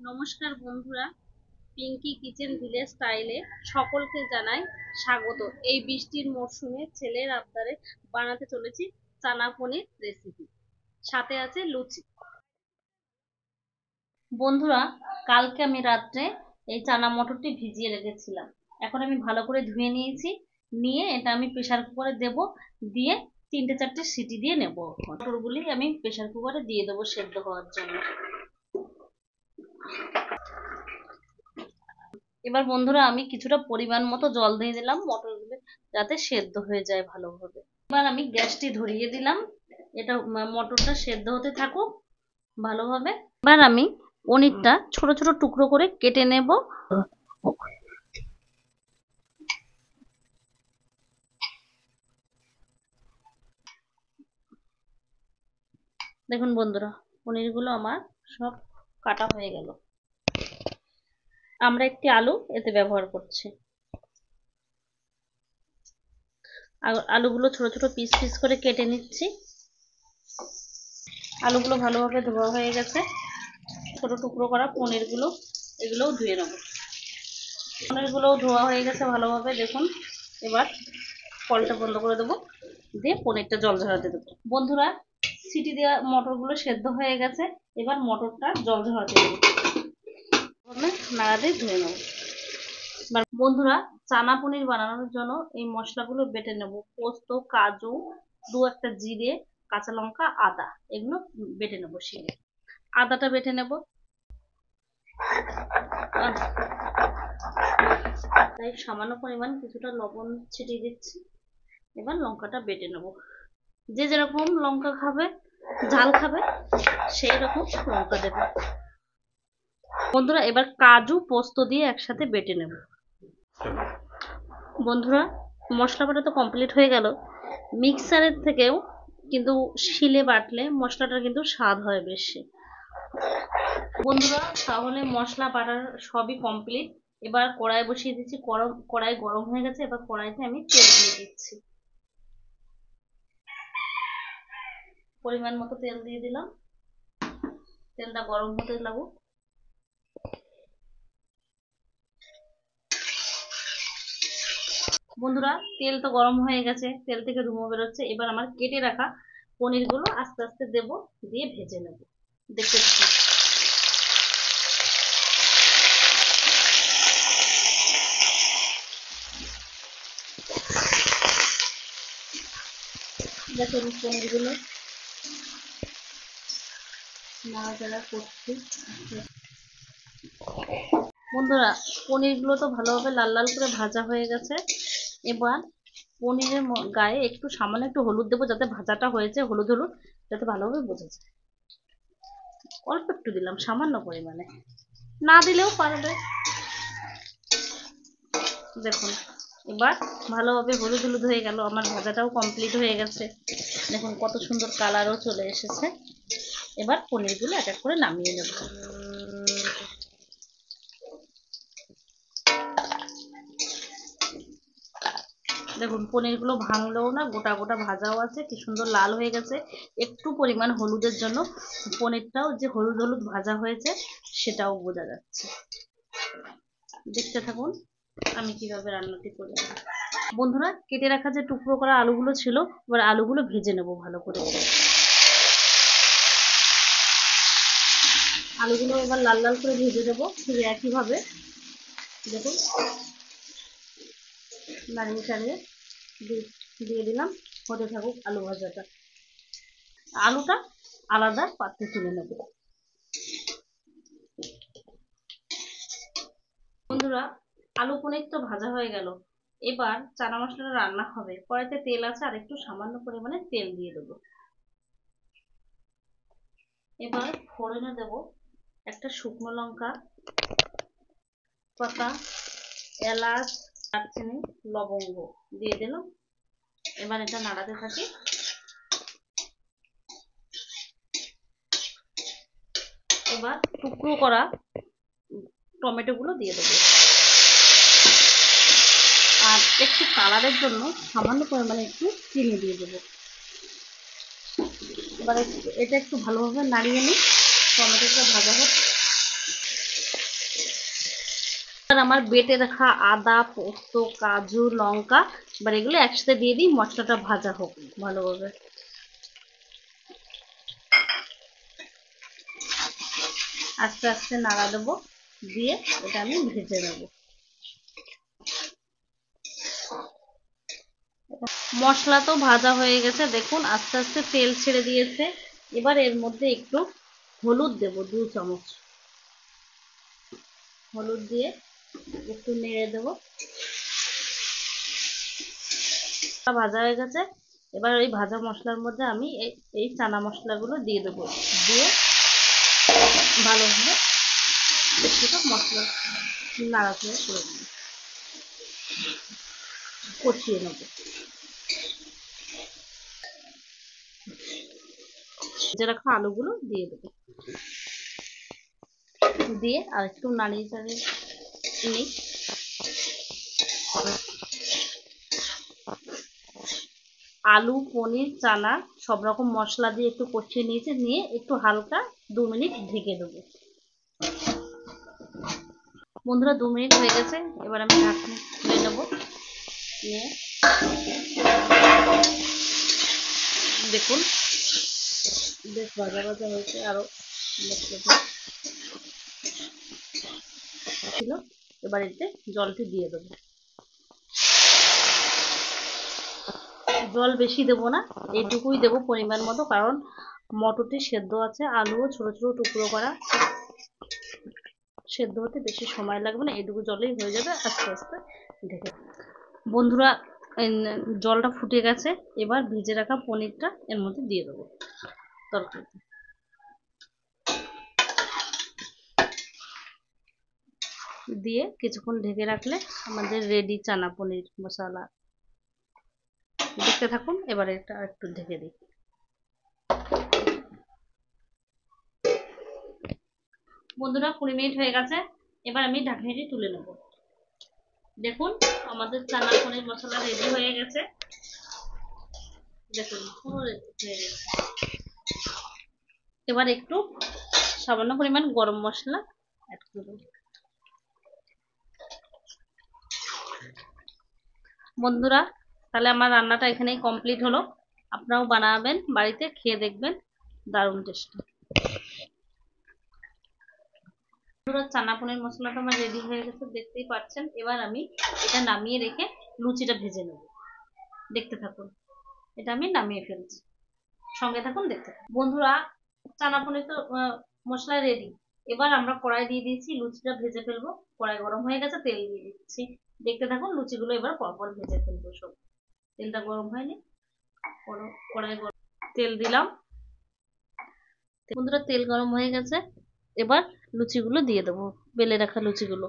নমস্কার বন্ধুরা, Pinki kitchen village স্টাইলে সকলকে জানাই স্বাগত। এই বৃষ্টির মরশুমে ছেলের আবদারে বানাতে চলেছি চানা পনির রেসিপি, সাথে আছে লুচি। বন্ধুরা, কালকে আমি রাত্রে এই চানা মটরটি ভিজিয়ে রেখেছিলাম। এখন আমি ভালো করে ধুয়ে নিয়েছি, নিয়ে এটা আমি প্রেসার কুকারে দেব, দিয়ে 3-4টে সিটি দিয়ে নেব। মটরগুলি আমি প্রেসার কুকারে দিয়ে দেবো সেদ্ধ হওয়ার জন্য। এবার বন্ধুরা, আমি কিছুটা পরিমাণ মতো জল দিয়ে দিলাম মটরগুলো যাতে সেদ্ধ হয়ে যায় ভালোভাবে। এবার আমি গ্যাসটি ধরিয়ে দিলাম, এটা মটরটা সেদ্ধ হতে থাকুক ভালোভাবে। এবার আমি পনিরটা ছোট ছোট টুকরো করে কেটে নেব। দেখুন বন্ধুরা, পনিরগুলো আমার সব কাটা হয়ে গেল। আমরা একটি আলু এতে ব্যবহার করছি। আলুগুলো ছোট ছোট পিস পিস করে কেটে নিচ্ছি। আলুগুলো ভালোভাবে ধোয়া হয়ে গেছে। ছোট টুকরো করা পনিরগুলো, এগুলোও ধুয়ে নেব। পনিরগুলোও ধোয়া হয়ে গেছে ভালোভাবে, দেখুন। এবার কলটা বন্ধ করে দেবো, দিয়ে পনিরটা জল ঝরাতে দেবো। বন্ধুরা, সিটি দেওয়া মটরগুলো সেদ্ধ হয়ে গেছে। এবার মটরটা জল ঝরাতে দেবো, নাড়া দিয়ে ধুয়ে নেব। বন্ধুরা, চানা পনির বানানোর জন্য এই মশলাগুলো বেটে নেব। পোস্ত, কাজু, 2-1টা জিরে, কাঁচা লঙ্কা, আদা, এগুলো বেটে নেব শিলে। আদাটা বেটে নেব, তাই সামান্য পরিমাণ কিছুটা লবণ ছিটিয়ে দিচ্ছি। এবার লঙ্কাটা বেটে নেব। যে যেরকম লঙ্কা খাবে, ঝাল খাবে, সেই রকম লঙ্কা দেবে। বন্ধুরা, এবার কাজু পোস্ত দিয়ে একসাথে বেটে নেব। বন্ধুরা, মশলা বাটা তো কমপ্লিট হয়ে গেল। মিক্সারের থেকেও কিন্তু শিলে বাটলে মশলাটা কিন্তু স্বাদ হয় বেশি। বন্ধুরা, তাহলে মশলা বাটার সবই কমপ্লিট। এবার কড়াই বসিয়ে দিচ্ছি। কড়াই গরম হয়ে গেছে। এবার কড়াইতে আমি তেল দিয়ে দিচ্ছি। পরিমাণ মতো তেল দিয়ে দিলাম। তেলটা গরম হতে লাগুক। বন্ধুরা, তেল তো গরম হয়ে গেছে, তেল থেকে ধুমো বেরোচ্ছে। এবার আমার কেটে রাখা পনিরগুলো আস্তে আস্তে দেব, দিয়ে ভেজে নেব। দেখতে থাকুন। দেখুন পনিরগুলো নাড়াচাড়া করছি। বন্ধুরা, পনিরগুলো তো ভালোভাবে লাল লাল করে ভাজা হয়ে গেছে। এবার পনিরের গায়ে একটু সামান্য একটু হলুদ দেবো, যাতে ভাজাটা হয়েছে হলুদ হলুদ, যাতে ভালোভাবে বোঝা যায়। অল্প একটু দিলাম, সামান্য পরিমাণে, না দিলেও পারবে। দেখুন, এবার ভালোভাবে হলুদ হলুদ হয়ে গেল। আমার ভাজাটাও কমপ্লিট হয়ে গেছে। দেখুন কত সুন্দর কালারও চলে এসেছে। এবার পনিরগুলো এক এক করে নামিয়ে নেব। দেখুন পনিরগুলো ভাঙলেও না, গোটা গোটা ভাজাও আছে, কি সুন্দর লাল হয়ে গেছে। একটু পরিমাণ হলুদের জন্য পনিরটাও যে হলুদ হলুদ ভাজা হয়েছে সেটাও বোঝা যাচ্ছে। দেখতে থাকুন আমি কিভাবে রান্নাটি করি। বন্ধুরা, কেটে রাখা যে টুকরো করা আলুগুলো ছিল, এবার আলুগুলো ভেজে নেব ভালো করে। আলুগুলো এবার লাল লাল করে ভেজে দেবো ঠিক একইভাবে। দেখুন, নাড়িয়ে চাড়িয়ে দিয়ে দিলাম। হতে থাকুক আলু ভাজাটা। আলুটা আলাদা পাত্রে তুলে নেব। বন্ধুরা, আলু পনির তো ভাজা হয়ে গেল। এবার চানা মশলাটা রান্না হবে। কড়াইতে তেল আছে, আর একটু সামান্য পরিমাণে তেল দিয়ে দেবো। এবার ফোড়নে দেব একটা শুকনো লঙ্কা পাতা, এলাচ, দারচিনি, লবঙ্গ দিয়ে দিলাম। এবার এটা নাড়াতে থাকি। এবার টুকরো করা টমেটো গুলো দিয়ে দেবো, আর একটু কালারের জন্য সামান্য পরিমাণে একটু চিনি দিয়ে দেবো। এবার এটা একটু ভালোভাবে নাড়িয়ে নিই, টমেটোটা ভাজা হোক। আর আমার বেটে রাখা আদা, পোস্ত, কাজু, লঙ্কা, এবার এগুলো একসাথে দিয়ে দিই, মশলাটা ভাজা হোক ভালোভাবে। আস্তে আস্তে নাড়া দেবো, দিয়ে এটা আমি ভেজে নেবো। মশলা তো ভাজা হয়ে গেছে, দেখুন আস্তে আস্তে তেল ছেড়ে দিয়েছে। এবার এর মধ্যে একটু হলুদ দেব, 2 চামচ হলুদ দিয়ে একটু নেড়ে দেব। ভাজা হয়ে গেছে, এবার ওই ভাজা মশলার মধ্যে আমি এই চানা মশলাগুলো দিয়ে দেবো, দিয়ে ভালোভাবে একটু মশলা নাড়াচাড়া করে দেবো, কষিয়ে নেবো। ভেজে রাখা আলুগুলো দিয়ে দেবো, দিয়ে আর একটু নাড়িয়ে চাড়িয়ে নিই। আলু, পনির, চানা সব রকম মশলা দিয়ে একটু কষিয়ে নিয়েছে, নিয়ে একটু হালকা 2 মিনিট ঢেকে দেবো। বন্ধুরা 2 মিনিট হয়ে গেছে, এবার আমি ঢাকনা খুলে নেবো। নিয়ে দেখুন বেশ ভাজা ভাজা হয়েছে, আরো ছিল। এবার এতে জলটি দিয়ে দেবো। জল বেশি দেবো না, এইটুকুই দেবো পরিমাণ মতো, কারণ মটরটি সেদ্ধ আছে, আলুও ছোট ছোট টুকরো করা, সেদ্ধ হতে বেশি সময় লাগবে না, এইটুকু জলেই হয়ে যাবে। আস্তে আস্তে ঢেকে। বন্ধুরা জলটা ফুটে গেছে, এবার ভেজে রাখা পনিরটা এর মধ্যে দিয়ে দেবো তরকারিতে। দিয়ে কিছুক্ষণ ঢেকে রাখলে আমাদের রেডি চানা পনির মশলা। দেখতে থাকুন, এবার এটা একটু ঢেকে দিই। বন্ধুরা 20 মিনিট হয়ে গেছে, এবার আমি ঢাকনাটি তুলে নেব। দেখুন আমাদের চানা পনির মশলা রেডি হয়ে গেছে, দেখুন পুরো রেডি হয়ে গেছে। এবার একটু সামান্য পরিমাণ গরম মশলা অ্যাড করে দেব। বন্ধুরা তাহলে আমার রান্নাটা এখানেই কমপ্লিট হলো। আপনারাও বানাবেন বাড়িতে, খেয়ে দেখবেন, দারুণ টেস্টি। বন্ধুরা চানা পনির মশলাটা আমার রেডি হয়ে গেছে, দেখতেই পাচ্ছেন। এবার আমি এটা নামিয়ে রেখে লুচিটা ভেজে নেব। দেখতে থাকুন, এটা আমি নামিয়ে ফেলছি, সঙ্গে থাকুন, দেখতে থাকুন। বন্ধুরা চানা পনির তো মশলা রেডি। এবার আমরা কড়াই দিয়ে দিয়েছি, লুচিটা ভেজে ফেলবো। কড়াই গরম হয়ে গেছে, তেল দিয়ে দিচ্ছি, দেখতে থাকুন। লুচিগুলো এবার পরপর ভেজে ফেলবো সব। তেলটা গরম হয়নি, কড়াই গরম, তেল দিলাম। বন্ধুরা তেল গরম হয়ে গেছে, এবার লুচিগুলো দিয়ে দেবো, বেলে রাখা লুচিগুলো।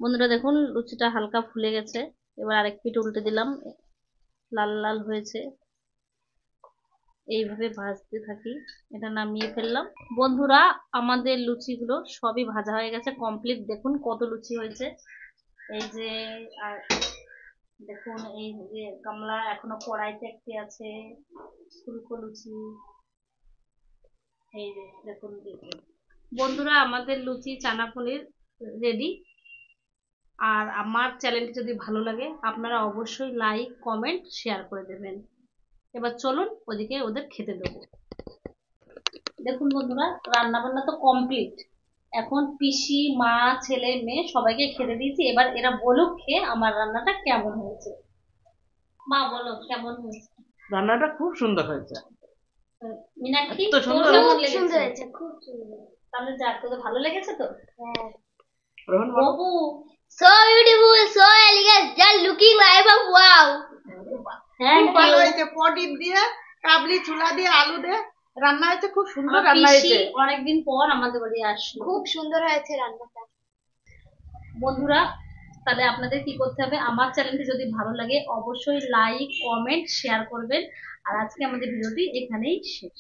বন্ধুরা দেখুন লুচিটা হালকা ফুলে গেছে, এবার আরেক পিঠ উল্টে দিলাম, লাল লাল হয়েছে। এইভাবে ভাজতে থাকি, এটা নামিয়ে ফেললাম। বন্ধুরা আমাদের লুচিগুলো সবই ভাজা হয়ে গেছে, কমপ্লিট। দেখুন কত লুচি হয়েছে, এই যে। আর দেখুন এই যে গামলা এখনো কড়াইতে একটি আছে, ফুলকো লুচি, এই যে দেখুন। বন্ধুরা আমাদের লুচি চানা পনির রেডি। আর আমার চ্যানেলটি যদি ভালো লাগে আপনারা অবশ্যই লাইক, কমেন্ট, শেয়ার করে দেবেন। এবার চলুন ওদিকে ওদের খেতে দেবো। দেখুন বন্ধুরা রান্না বান্না তো কমপ্লিট, এখন পিসি, মা, ছেলে, মেয়ে সবাইকে খেতে দিয়েছি। এবার এরা বলুক খেয়ে আমার রান্নাটা কেমন হয়েছে। মা বলো কেমন হয়েছে? রান্নাটা খুব সুন্দর হয়েছে। মিনাক্ষী এত তোর সুন্দর কেমন সুন্দর লেগেছে? হয়েছে, খুব সুন্দর। তাহলে যাক, তোদের ভালো লেগেছে তো? হ্যাঁ। রোহন বলো। বাবু So beautiful, so elegant, just looking like a wow. Thank খুব ভালো ইউ। হয়েছে, পনির দিয়ে, কাবলি ছোলা দিয়ে, আলু দিয়ে রান্না হয়েছে, খুব সুন্দর আমার রান্না পিসি হয়েছে। অনেকদিন পর আমাদের বাড়ি আসলো। খুব সুন্দর হয়েছে রান্নাটা। বন্ধুরা তাহলে আপনাদের কি করতে হবে, আমার চ্যানেলটি যদি ভালো লাগে অবশ্যই লাইক, কমেন্ট, শেয়ার করবেন। আর আজকে আমাদের ভিডিওটি এখানেই শেষ।